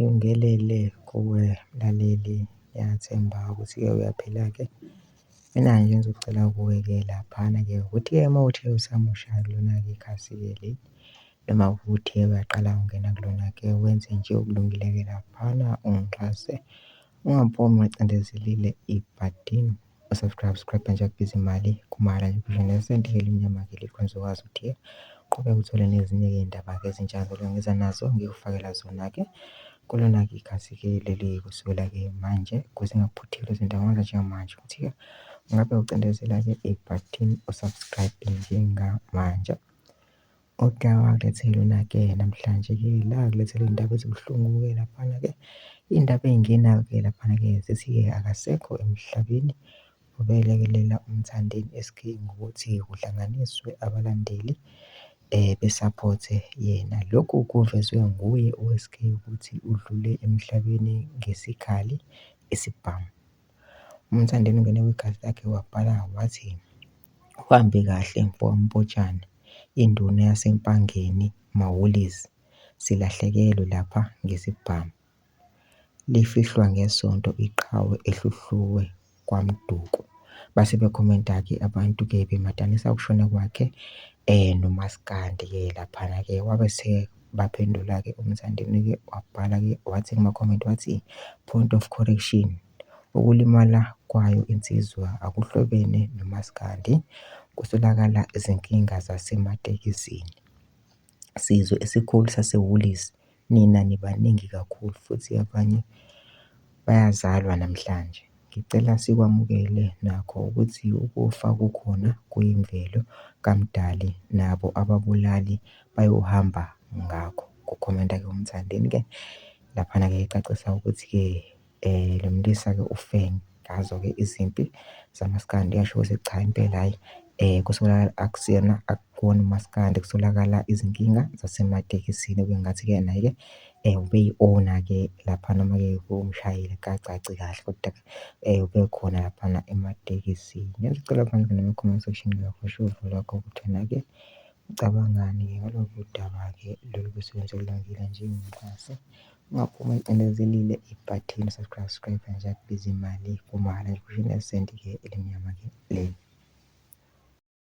Ngibingelele kuwe mlaleli, ngiyathemba ukuthi-ke uyaphila-ke. Mina nje ngizocela kuwe-ke laphana-ke ukuthi-ke uma uthe usamusha kulona-ke ikhasi-ke leli, noma uthe uyaqala ukungena kulona-ke wenze nje okulungile-ke laphana ungixhase, ungaphumi ucindezelile ibhathini u-subscribe nje akubizi imali kumahhala nje kusho nesenti-ke elimnyama-ke likwenza ukwazi ukuthi-ke uqhubeke uthole nezinye-ke iy'ndaba-ke ezinjalo ngiza nazo ngikufakela zona-ke kulona-ke ikhasi-ke leli kusukela-ke manje ukuze ingakuphutheli izindaba ngenza njengamanje ukuthi-ke ngabe ucindezela-ke ibhathini u-subscribe njengamanje. Oke wakulethela lona-ke namhlanje-ke la kulethela iy'ndaba ezibuhlungu-ke laphana-ke, iy'ndaba ey'ngenayo-ke laphana-ke zithi-ke akasekho emhlabeni ubelekelela uMthandeni SK ngokuthi kuhlanganiswe abalandeli besaphothe yena. Lokhu kuvezwe nguye u-SK ukuthi udlule emhlabeni ngesikhali esibhamu. UMthandeni ungene kwikhasi lakhe wabhala wathi, "Uhambe kahle Mfowethu induna yaseMpangeni Mawulezi, silahlekelwe lapha ngesibhamu. Lifihlwa ngesonto iqhawe ehluhluwe kwaMduku." Base bekhomenta-ke abantu-ke bematanisa ukushona kwakhe nomaskandi-ke laphana-ke wabese baphendula-ke uMthandeni-ke wabhala-ke wathi kumakhomenti wathi, "Point of correction, ukulimala kwayo insizwa akuhlobene nomaskandi, kusolakala izinkinga zasematekisini. Sizwe esikhulu saseWoolies, nina nibaningi kakhulu futhi abanye bayazalwa namhlanje. Ngicela sikwamukele nakho ukuthi ukufa kukhona kuyimvelo kaMdali nabo ababulali bayohamba ngakho." Kukhomenta-ke uMthandeni-ke laphana-ke ecacisa ukuthi-ke lo mlisa-ke ufe ngazo-ke izimpi zamaskandi, yasho ukuthi cha impela hhayi kusolakala akusiyena akuwona umaskandi, kusolakala izinkinga zasematekisini. Kwengathi-ke naye-ke ubeyi-owner-ke lapha noma-ke umshayeli akacaci kahle kodwa ubekhona laphana ematekisini. Ngiyacela manje nama-comment section usho uvo lwakho ukuthi wena-ke ucabangani ngalolu daba-ke lolu besilenzile njengomxhasi. Ungaphumi uyicindezelile ibhathini subscribe nje akubizi imali kumahhala nje kusho nesenti-ke elimnyama-ke leli.